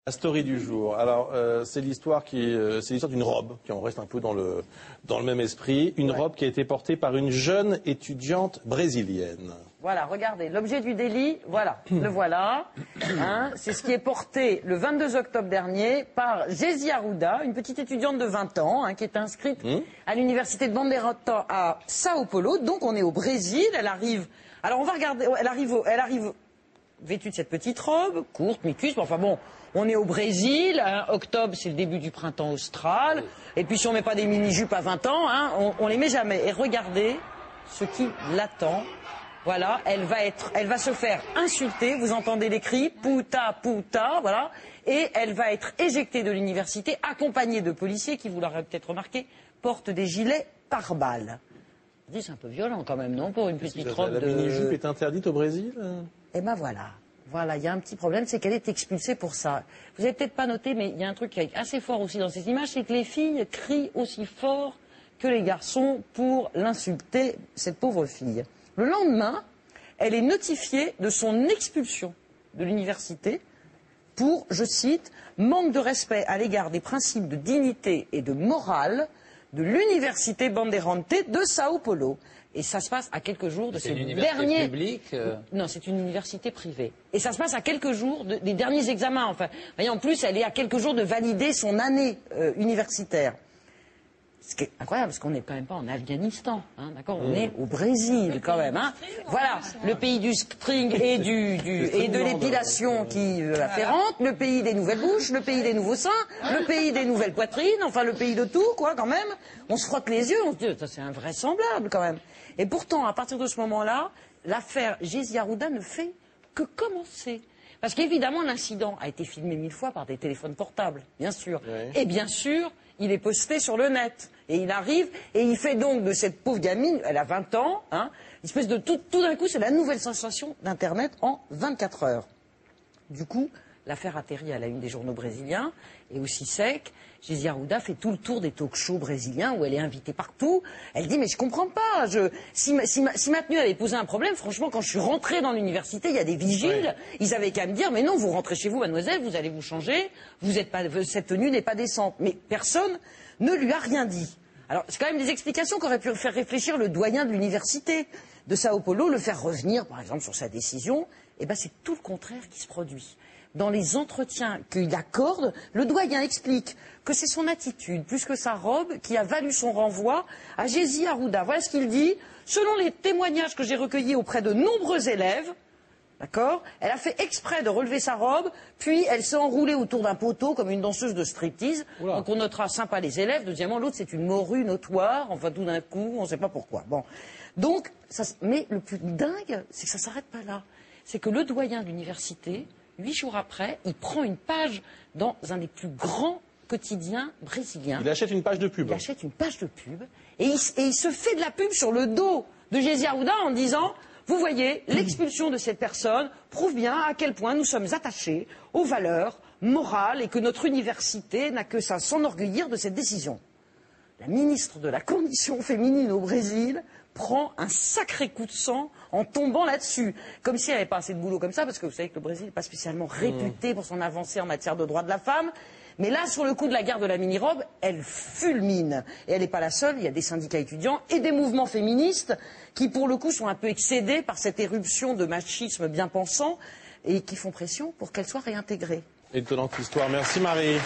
La story du jour. Alors, c'est l'histoire d'une robe, qui en reste un peu dans le même esprit. Une robe qui a été portée par une jeune étudiante brésilienne. Voilà, regardez, l'objet du délit, voilà, le voilà. Hein, c'est ce qui est porté le 22 octobre dernier par Gési Arruda, une petite étudiante de 20 ans, qui est inscrite à l'université de Bandeiranta à Sao Paulo. Donc on est au Brésil, elle arrive. Alors on va regarder, elle arrive vêtue de cette petite robe, courte, mi-cuisse, mais enfin bon, on est au Brésil, octobre c'est le début du printemps austral, et puis si on met pas des mini-jupes à 20 ans, on les met jamais. Et regardez ce qui l'attend. Voilà, elle va se faire insulter, vous entendez les cris, puta, puta, voilà, et elle va être éjectée de l'université, accompagnée de policiers qui, vous l'aurez peut-être remarqué, portent des gilets pare-balles. C'est un peu violent quand même, non, pour une petite robe de... La mini-jupe est interdite au Brésil? Eh ben voilà. Voilà, il y a un petit problème, c'est qu'elle est expulsée pour ça. Vous avez peut-être pas noté, mais il y a un truc qui est assez fort aussi dans ces images, c'est que les filles crient aussi fort que les garçons pour l'insulter, cette pauvre fille. Le lendemain, elle est notifiée de son expulsion de l'université pour, je cite, manque de respect à l'égard des principes de dignité et de morale de l'université Bandeirante de Sao Paulo. Et ça se passe à quelques jours de ces derniers... publique Non, c'est une université privée. Et ça se passe à quelques jours des derniers examens. Enfin, voyez, en plus, elle est à quelques jours de valider son année universitaire. Ce qui est incroyable, parce qu'on n'est quand même pas en Afghanistan, d'accord? On est au Brésil, quand même, Voilà, le pays du string et de l'épilation qui afférente, le pays des nouvelles bouches, le pays des nouveaux seins, le pays des nouvelles poitrines, enfin le pays de tout, quoi, quand même. On se frotte les yeux, on se dit, ça c'est invraisemblable, quand même. Et pourtant, à partir de ce moment-là, l'affaire Gési Arruda ne fait que commencer. Parce qu'évidemment, l'incident a été filmé 1000 fois par des téléphones portables, bien sûr. Oui. Et bien sûr, il est posté sur le net. Et il arrive, et il fait donc de cette pauvre gamine, elle a 20 ans, une espèce de tout d'un coup, c'est la nouvelle sensation d'Internet en 24 heures. Du coup, l'affaire atterrit à la une des journaux brésiliens, et aussi sec, Gési Arruda fait tout le tour des talk-shows brésiliens où elle est invitée partout. Elle dit, mais je comprends pas, si ma tenue avait posé un problème, franchement, quand je suis rentrée dans l'université, il y a des vigiles, ils avaient qu'à me dire, mais non, vous rentrez chez vous, mademoiselle, vous allez vous changer, cette tenue n'est pas décente. Mais personne ne lui a rien dit. Alors, c'est quand même des explications qu'aurait pu faire réfléchir le doyen de l'université de Sao Paulo, le faire revenir, par exemple, sur sa décision. Eh ben, c'est tout le contraire qui se produit. Dans les entretiens qu'il accorde, le doyen explique que c'est son attitude, plus que sa robe, qui a valu son renvoi à Gési Arruda. Voilà ce qu'il dit. Selon les témoignages que j'ai recueillis auprès de nombreux élèves, d'accord, elle a fait exprès de relever sa robe, puis elle s'est enroulée autour d'un poteau comme une danseuse de striptease. Oula. Donc on notera sympa les élèves. Deuxièmement, l'autre c'est une morue notoire, enfin tout d'un coup, on ne sait pas pourquoi. Bon. Donc, mais le plus dingue, c'est que ça ne s'arrête pas là. C'est que le doyen de l'université, 8 jours après, il prend une page dans un des plus grands quotidiens brésiliens. Il achète une page de pub. Il achète une page de pub et il se fait de la pub sur le dos de Gési Arruda en disant, vous voyez, l'expulsion de cette personne prouve bien à quel point nous sommes attachés aux valeurs morales et que notre université n'a que ça à s'enorgueillir de cette décision. La ministre de la Condition féminine au Brésil prend un sacré coup de sang en tombant là-dessus. Comme si elle n'avait pas assez de boulot comme ça, parce que vous savez que le Brésil n'est pas spécialement réputé pour son avancée en matière de droits de la femme. Mais là, sur le coup de la guerre de la mini-robe, elle fulmine. Et elle n'est pas la seule, il y a des syndicats étudiants et des mouvements féministes qui, pour le coup, sont un peu excédés par cette éruption de machisme bien pensant et qui font pression pour qu'elle soit réintégrée. Étonnante histoire. Merci Marie.